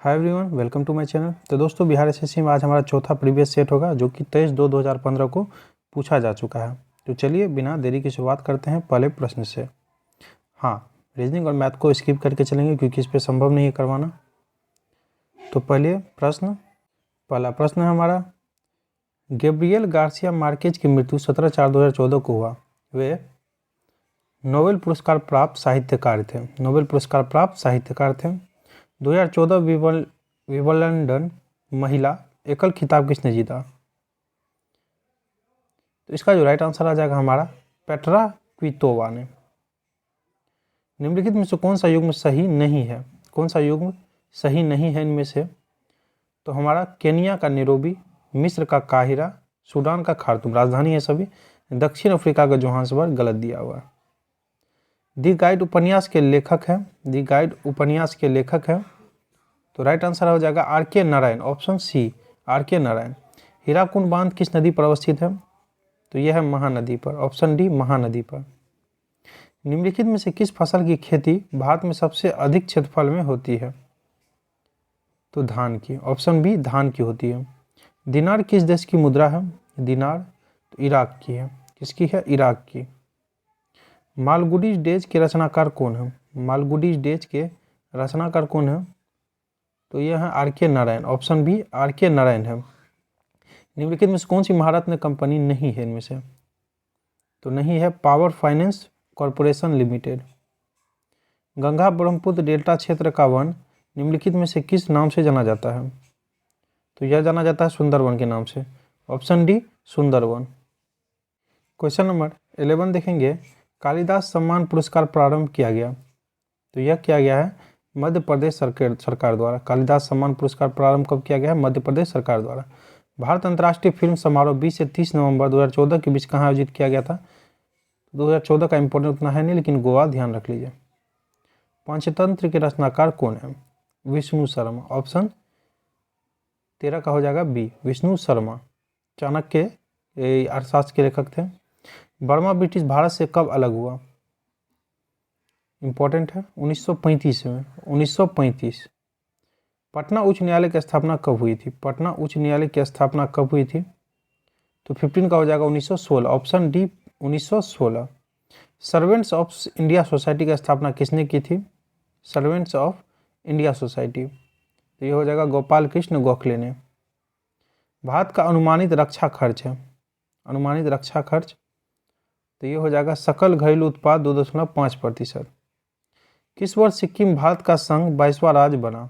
Hi everyone, welcome to my channel. तो दोस्तों, Bihar SSC में आज हमारा चौथा प्रीवियस सेट होगा जो कि 23/2/2015 को पूछा जा चुका है। तो चलिए बिना देरी की शुरुआत करते हैं पहले प्रश्न से। हाँ, रीजनिंग और मैथ को स्किप करके चलेंगे क्योंकि इस पर संभव नहीं है करवाना। तो पहला प्रश्न है हमारा, गैब्रियल गार्सिया मार्केज की मृत्यु 17/4/2014 को हुआ। वे नोबेल पुरस्कार प्राप्त साहित्यकार थे। 2014 विंबलडन महिला एकल खिताब किसने जीता? तो इसका जो राइट आंसर आ जाएगा हमारा पेट्रा क्वितोवा ने। निम्नलिखित में से कौन सा युग्म सही नहीं है? इनमें से? तो हमारा केनिया का नैरोबी, मिस्र का काहिरा, सूडान का खार्तूम, राजधानी है सभी, दक्षिण अफ्रीका का जोहान्सबर्ग गलत दिया हुआ है। दी गाइड उपन्यास के लेखक हैं। तो राइट आंसर हो जाएगा R K. Narayan, option C R K. Narayan. Hirakud बांध किस नदी पर अवस्थित है? तो यह है महानदी पर, ऑप्शन डी महानदी पर। निम्नलिखित में से किस फसल की खेती भारत में सबसे अधिक क्षेत्रफल में होती है? तो धान की, ऑप्शन बी धान की होती है। दिनार किस देश की मुद्रा है? दिनार तो इराक की है। किसकी है? इराक की। मालगुडीज डेज के रचनाकार कौन है? तो यह है R K. Narayan, option B R K. Narayan है। निम्नलिखित में से कौन सी महारत्न कंपनी नहीं है इनमें से? तो नहीं है power finance corporation limited. Ganga Brahmaputra delta क्षेत्र का वन निम्नलिखित में से किस नाम से जाना जाता है? तो यह जाना जाता है सुंदरवन के नाम से, option D Sundarban. Question number 11 देखेंगे, कालिदास सम्मान पुरस्कार प्रारंभ किया गया। तो यह किया गया है मध्य प्रदेश सरकार द्वारा। कालिदास सम्मान पुरस्कार प्रारंभ कब किया गया है? मध्य प्रदेश सरकार द्वारा। भारत अंतर्राष्ट्रीय फिल्म समारोह 20 से 30 नवंबर 2014 के बीच कहाँ आयोजित किया गया था? 2014 का इंपॉर्टेंट उतना है नहीं, लेकिन गोवा ध्यान रख लीजिए। पंचतंत्र के रचनाकार कौन है? विष्णु शर्मा, ऑप्शन 13 का हो जाएगा बी विष्णु शर्मा। चाणक्य अर्थशास्त्र के लेखक थे। बर्मा ब्रिटिश भारत से कब अलग हुआ? इंपॉर्टेंट है 1935 में, 1935। पटना उच्च न्यायालय की स्थापना कब हुई थी? तो 15 का हो जाएगा 1916, option D 1916। Servants of India society की स्थापना किसने की थी? सर्वेंट्स ऑफ इंडिया सोसाइटी, तो ये हो जाएगा गोपाल कृष्ण गोखले ने। भारत का अनुमानित रक्षा खर्च, तो ये हो जाएगा सकल घरेलू उत्पाद 2.5%। किस वर्ष सिक्किम भारत का संघ 22वां राज्य बना?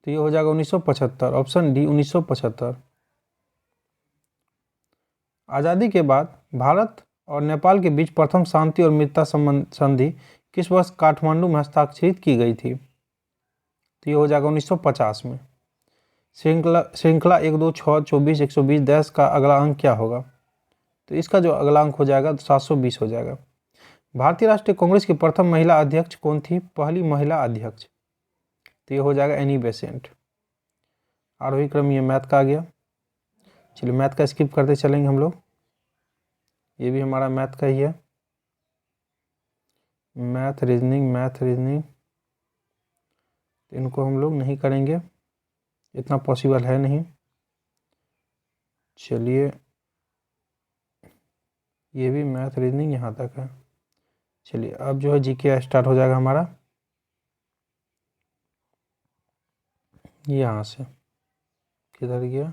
तो ये हो जाएगा 1975, ऑप्शन डी 1975। आज़ादी के बाद भारत और नेपाल के बीच प्रथम शांति और मित्रता संधि किस वर्ष काठमांडू में हस्ताक्षरित की गई थी? तो ये हो जाएगा 1950 में। श्रृंखला 1, 2, 6, 24, 120 10 का अगला अंक क्या होगा? तो इसका जो अगला अंक हो जाएगा 720 हो जाएगा। भारतीय राष्ट्रीय कांग्रेस की प्रथम महिला अध्यक्ष कौन थी? पहली महिला अध्यक्ष, तो ये हो जाएगा एनी बेसेंट। आरोही क्रम ये मैथ का आ गया। चलिए मैथ का स्किप करते चलेंगे हम लोग, ये भी हमारा मैथ का ही है। मैथ रीजनिंग इनको हम लोग नहीं करेंगे, इतना पॉसिबल है नहीं। चलिए ये भी मैथ रीजनिंग यहाँ तक है। चलिए अब जो है जीके स्टार्ट हो जाएगा हमारा यहाँ से। किधर गया?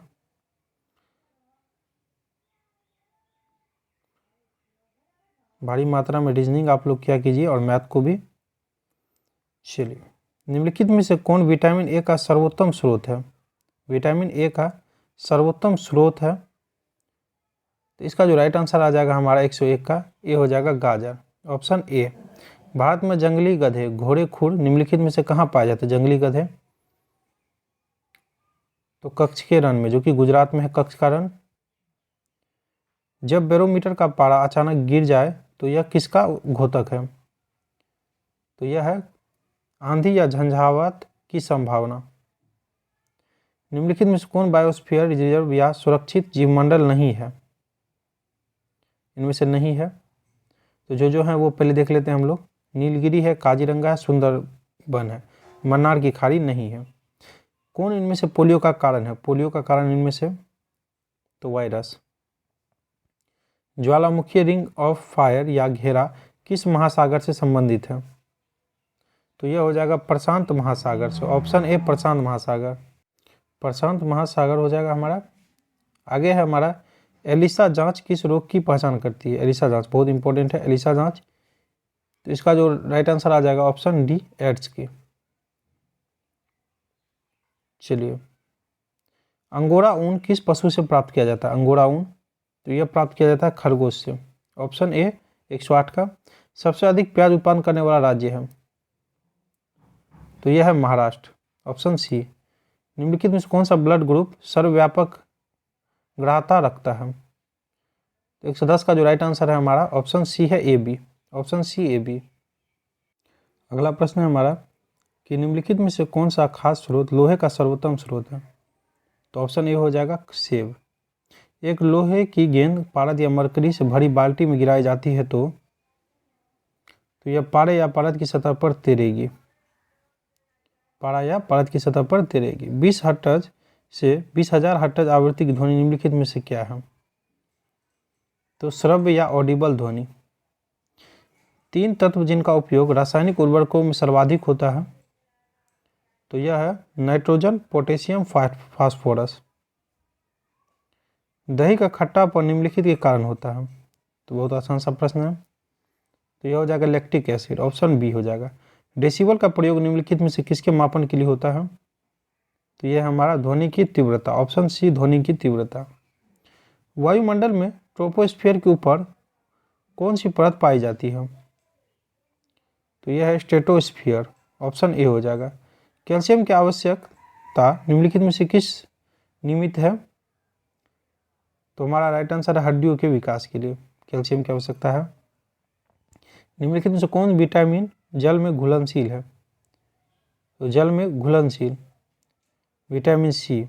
भारी मात्रा में रीजनिंग आप लोग क्या कीजिए और मैथ को भी। चलिए, निम्नलिखित में से कौन विटामिन ए का सर्वोत्तम स्रोत है? तो इसका जो राइट आंसर आ जाएगा हमारा 101 का ए हो जाएगा गाजर, ऑप्शन ए। भारत में जंगली गधे, घोड़े खुर निम्नलिखित में से कहाँ पाए जाते हैं जंगली गधे? तो कच्छ के रण में, जो कि गुजरात में है कच्छ का रण। जब बैरोमीटर का पारा अचानक गिर जाए तो यह किसका घोतक है? तो यह है आंधी या झंझावात की संभावना। निम्नलिखित में से कौन बायोस्फीयर रिजर्व या सुरक्षित जीवमंडल नहीं है? इनमें से नहीं है तो जो है वो पहले देख लेते हैं हम लोग। नीलगिरी है, काजीरंगा है, सुंदरबन है। मन्नार की खाड़ी नहीं है। कौन इनमें से पोलियो का कारण है? पोलियो का कारण इनमें से तो virus. Jwalamukhi ring of fire या घेरा किस महासागर से संबंधित है? तो यह हो जाएगा प्रशांत महासागर से। ऑप्शन ए प्रशांत महासागर, प्रशांत महासागर हो जाएगा हमारा। आगे है हमारा एलिसा जांच किस रोग की पहचान करती है? एलिसा जांच बहुत इंपॉर्टेंट है, एलिसा जांच। तो इसका जो राइट आंसर आ जाएगा ऑप्शन डी एड्स की। चलिए, अंगोरा ऊन किस पशु से प्राप्त किया जाता है? अंगोरा ऊन तो यह प्राप्त किया जाता है खरगोश से। ऑप्शन ए 108 का। सबसे अधिक प्याज उत्पादन करने वाला राज्य है? तो यह है महाराष्ट्र। Option C. निम्नलिखित में से कौन सा ब्लड ग्रुप सर्वव्यापक ग्राह्यता रखता है? तो 110 का जो राइट आंसर है हमारा ऑप्शन सी है A B. Option C A B. अगला प्रश्न है हमारा कि निम्नलिखित में से कौन सा खास स्रोत लोहे का सर्वोत्तम स्रोत है? तो ऑप्शन ए हो जाएगा सेब। एक लोहे की गेंद पारद या मरकरी से भरी बाल्टी में गिराई जाती है तो यह पारे या पारद की सतह पर तैरेगी। पारा या पारद की सतह पर तैरेगी। 20 हर्ट्ज से 20,000 हर्ट्ज आवृत्ति की ध्वनि निम्नलिखित में से क्या है? तो श्रव्य या ऑडिबल ध्वनि। 3 तत्व जिनका उपयोग रासायनिक उर्वरकों में सर्वाधिक होता है? तो यह है नाइट्रोजन, पोटेशियम, फास्फोरस। दही का खट्टापन निम्नलिखित के कारण होता है? तो बहुत आसान सा प्रश्न है। तो यह हो जाएगा लैक्टिक एसिड। ऑप्शन बी हो जाएगा। डेसिबल का प्रयोग निम्नलिखित में से किसके मापन के लिए होता है? तो यह हमारा ध्वनि की तीव्रता। ऑप्शन सी ध्वनि की तीव्रता। वायुमंडल में ट्रोपोस्फीयर के ऊपर कौन सी परत पाई जाती है? तो यह है स्ट्रेटोस्फीयर। ऑप्शन ए हो जाएगा। कैल्शियम की आवश्यकता निम्नलिखित में से किस निमित्त है? तो हमारा राइट आंसर है हड्डियों के विकास के लिए कैल्शियम की आवश्यकता है। निम्नलिखित में से कौन विटामिन जल में घुलनशील है? तो जल में घुलनशील विटामिन सी।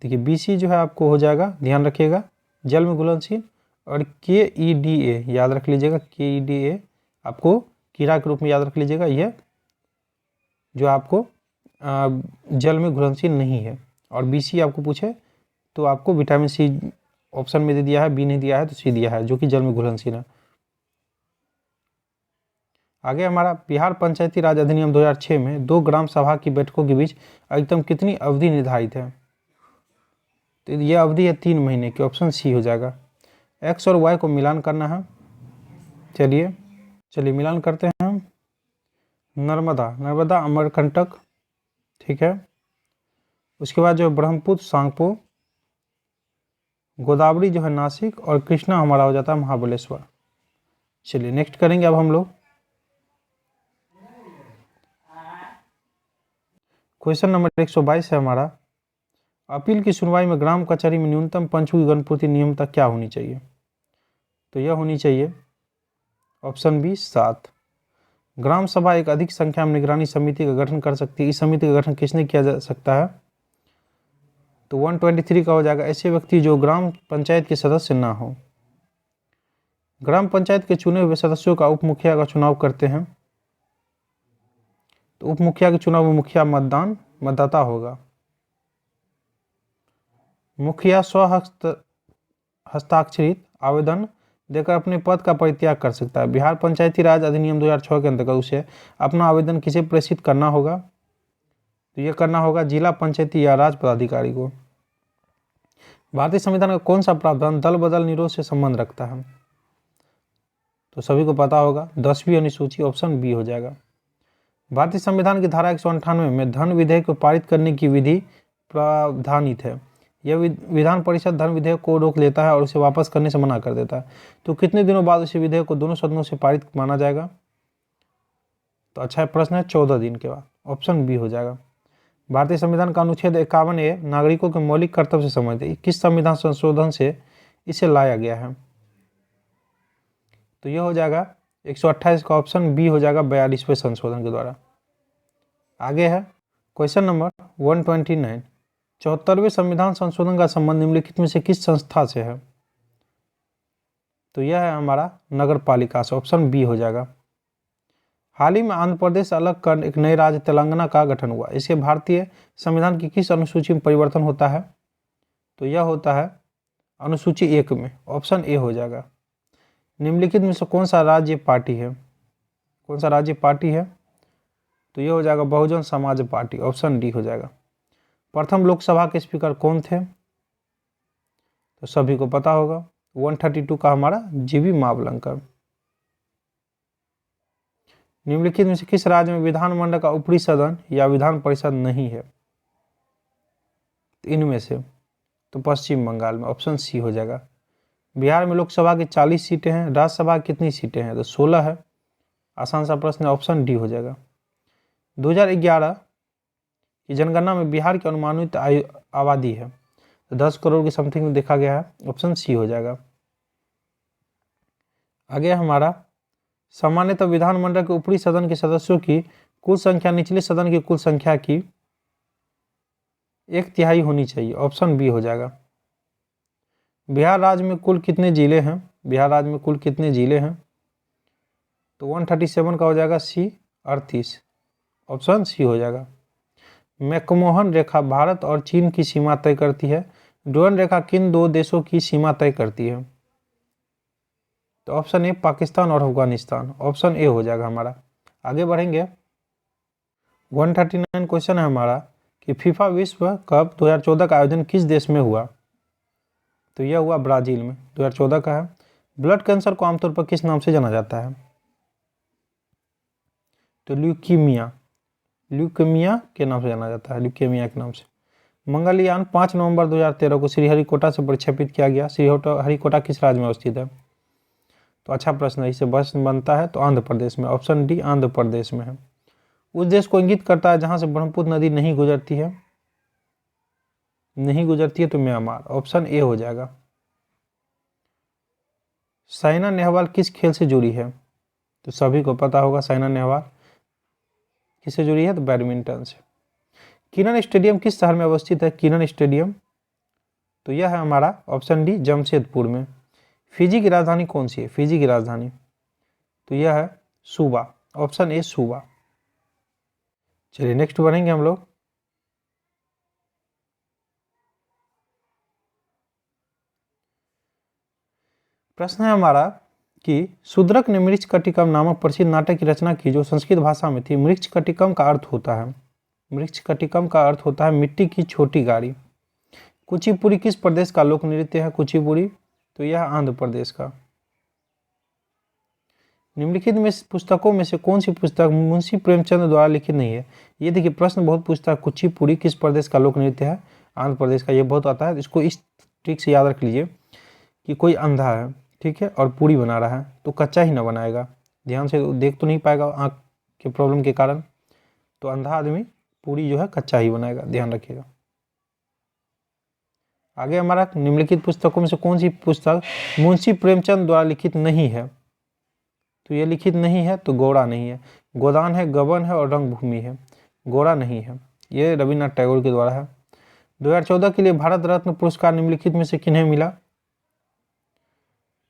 देखिए BC जो है आपको हो जाएगा, ध्यान रखिएगा, जल में घुलनशील। और KEDA याद रख लीजिएगा, KEDA आपको कीड़ा के रूप में याद रख लीजिएगा, यह जो आपको जल में घुलनशील नहीं है। और BC आपको पूछे तो आपको विटामिन सी ऑप्शन में दे दिया है, बी नहीं दिया है तो सी दिया है, जो कि जल में घुलनशील है। आगे हमारा बिहार पंचायती राज अधिनियम 2006 में 2 ग्राम सभा की बैठकों के बीच अधिकतम कितनी अवधि निर्धारित है? तो यह अवधि है 3 महीने की। ऑप्शन सी हो जाएगा। एक्स और वाई को मिलान करना है। चलिए मिलान करते हैं हम। नर्मदा अमरकंटक, ठीक है। उसके बाद जो ब्रह्मपुत्र सांगपो, गोदावरी जो है नासिक, और कृष्णा हमारा हो जाता है महाबलेश्वर। चलिए नेक्स्ट करेंगे अब हम लोग क्वेश्चन नंबर 122 है हमारा। अपील की सुनवाई में ग्राम कचहरी में न्यूनतम पंचों की गणपूर्ति नियमता क्या होनी चाहिए? तो यह होनी चाहिए ऑप्शन बी 7। ग्राम सभा एक अधिक संख्या में निगरानी समिति का गठन कर सकती है। इस समिति का गठन किसने किया जा सकता है? तो 123 का हो जाएगा। ऐसे व्यक्ति जो ग्राम पंचायत के सदस्य ना हो। ग्राम पंचायत के चुने हुए सदस्यों का उप मुखिया का चुनाव करते हैं। तो उप मुखिया के चुनाव में मुखिया मतदाता होगा। मुखिया हस्ताक्षरित आवेदन देकर अपने पद का परित्याग कर सकता है। बिहार पंचायती राज अधिनियम 2006 के अंतर्गत उसे अपना आवेदन किसे प्रेषित करना होगा? तो यह करना होगा जिला पंचायती या राज पदाधिकारी को। भारतीय संविधान का कौन सा प्रावधान दल बदल निरोध से संबंध रखता है? तो सभी को पता होगा 10वीं अनुसूची। ऑप्शन बी हो जाएगा। भारतीय संविधान की धारा 198 में धन विधेयक को पारित करने की विधि प्रावधानित है। यह विधान परिषद धन विधेयक को रोक लेता है और उसे वापस करने से मना कर देता है। तो कितने दिनों बाद उस विधेयक को दोनों सदनों से पारित माना जाएगा? तो अच्छा प्रश्न है, 14 दिन के बाद। ऑप्शन बी हो जाएगा। भारतीय संविधान का अनुच्छेद 51A नागरिकों के मौलिक कर्तव्य से संबंधित किस संविधान संशोधन से इसे लाया गया है? तो यह हो जाएगा 128 का। ऑप्शन बी हो जाएगा 42वें संशोधन के द्वारा। आगे है क्वेश्चन नंबर 129। 74वें संविधान संशोधन का संबंध निम्नलिखित में से किस संस्था से है? तो यह है हमारा नगर पालिका से। ऑप्शन बी हो जाएगा। हाल ही में आंध्र प्रदेश अलग कर एक नए राज्य तेलंगाना का गठन हुआ। इसके भारतीय संविधान की किस अनुसूची में परिवर्तन होता है? तो यह होता है अनुसूची 1 में, ऑप्शन ए हो जाएगा। निम्नलिखित में से कौन सा राज्य पार्टी है? कौन सा राज्य पार्टी है? तो यह हो जाएगा Bahujan Samaj party, option D हो जाएगा। प्रथम लोकसभा के स्पीकर कौन थे? तो सभी को पता होगा, 132 का हमारा जीवी मावलंकर। निम्नलिखित में से किस राज्य में विधानमंडल का ऊपरी सदन या विधान परिषद नहीं है? इनमें से तो पश्चिम बंगाल में, ऑप्शन सी हो जाएगा। बिहार में लोकसभा की 40 सीटें हैं, राज्यसभा की कितनी सीटें हैं? तो 16 है। आसान सा प्रश्न है, ऑप्शन डी हो जाएगा। 2011 की जनगणना में बिहार की अनुमानित आबादी है तो 10 करोड़ की समथिंग में देखा गया है, ऑप्शन सी हो जाएगा। आगे हमारा सामान्यतः विधानमंडल के ऊपरी सदन के सदस्यों की कुल संख्या निचले सदन की कुल संख्या की 1/3 होनी चाहिए, ऑप्शन बी हो जाएगा। बिहार राज्य में कुल कितने जिले हैं? बिहार राज्य में कुल कितने जिले हैं? तो 137 का हो जाएगा सी, 38, ऑप्शन सी हो जाएगा। मैकमोहन रेखा भारत और चीन की सीमा तय करती है। डुरन रेखा किन दो देशों की सीमा तय करती है? तो ऑप्शन ए पाकिस्तान और अफगानिस्तान, ऑप्शन ए हो जाएगा हमारा। आगे बढ़ेंगे, 139 क्वेश्चन है हमारा कि फीफा विश्व कप 2014 का आयोजन किस देश में हुआ? तो यह हुआ ब्राजील में, 2014 का है। ब्लड कैंसर को आमतौर पर किस नाम से जाना जाता है? तो ल्यूकीमिया, ल्यूकेमिया के नाम से जाना जाता है, ल्यूकेमिया के नाम से। मंगलयान 5 नवंबर 2013 को श्रीहरिकोटा से प्रक्षेपित किया गया। श्रीहरिकोटा किस राज्य में अवस्थित है? तो अच्छा प्रश्न है, इससे बस बनता है तो आंध्र प्रदेश में, ऑप्शन डी आंध्र प्रदेश में है। उस देश को इंगित करता है जहां से ब्रह्मपुत्र नदी नहीं गुजरती है, तो म्यांमार, ऑप्शन ए हो जाएगा। साइना नेहवाल किस खेल से जुड़ी है? तो सभी को पता होगा साइना नेहवाल किससे जुड़ी है? तो बैडमिंटन से। किनन स्टेडियम किस शहर में अवस्थित है? किनन स्टेडियम, तो यह है हमारा ऑप्शन डी जमशेदपुर में। फिजी की राजधानी कौन सी है? फिजी की राजधानी, तो यह है सूबा, ऑप्शन ए सूबा। चलिए नेक्स्ट बढ़ेंगे हम लोग। प्रश्न है हमारा कि शूद्रक ने मृच्छकटिकम नामक प्रसिद्ध नाटक की रचना की जो संस्कृत भाषा में थी। मृच्छकटिकम का अर्थ होता है, मृच्छकटिकम का अर्थ होता है मिट्टी की छोटी गाड़ी। कुचिपुड़ी किस प्रदेश का लोक नृत्य है? कुचिपुड़ी, तो यह आंध्र प्रदेश का। निम्नलिखित में पुस्तकों में से कौन सी पुस्तक मुंशी प्रेमचंद द्वारा लिखित नहीं है? ये देखिए प्रश्न बहुत पूछता है, कुचिपुड़ी किस प्रदेश का लोक नृत्य है? आंध्र प्रदेश का, ये बहुत आता है। इसको इस ट्रिक से याद रख लीजिए कि कोई अंधा है, ठीक है, और पूरी बना रहा है तो कच्चा ही ना बनाएगा, ध्यान से देख तो नहीं पाएगा आँख के प्रॉब्लम के कारण, तो अंधा आदमी पूरी जो है कच्चा ही बनाएगा, ध्यान रखिएगा। आगे हमारा निम्नलिखित पुस्तकों में से कौन सी पुस्तक मुंशी प्रेमचंद द्वारा लिखित नहीं है? तो ये लिखित नहीं है तो गोरा नहीं है। गोदान है, गबन है और रंगभूमि है, गोरा नहीं है। ये रविन्द्रनाथ टैगोर के द्वारा है। 2014 के लिए भारत रत्न पुरस्कार निम्नलिखित में से किन्हें मिला?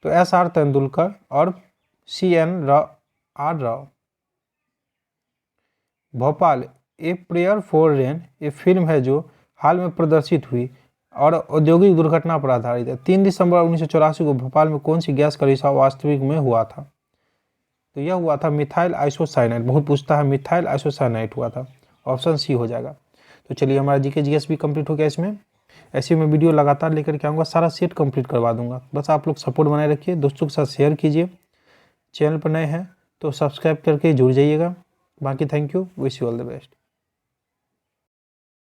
तो SR तेंदुलकर और CN Rao. Bhopal a prayer for rain ये फिल्म है जो हाल में प्रदर्शित हुई और औद्योगिक दुर्घटना पर आधारित है। 3 दिसंबर 1984 को भोपाल में कौन सी गैस का रिसाव वास्तविक में हुआ था? तो यह हुआ था मिथाइल आइसोसाइनाइड, बहुत पूछता है, मिथाइल आइसोसाइनाइड हुआ था, ऑप्शन सी हो जाएगा। तो चलिए हमारा जीके जीएस भी कंप्लीट हो गया। इसमें ऐसे मैं वीडियो लगातार लेकर के आऊँगा, सारा सेट कंप्लीट करवा दूंगा। बस आप लोग सपोर्ट बनाए रखिए, दोस्तों के साथ शेयर कीजिए, चैनल पर नए हैं तो सब्सक्राइब करके जुड़ जाइएगा। बाकी thank you, wish you all the best.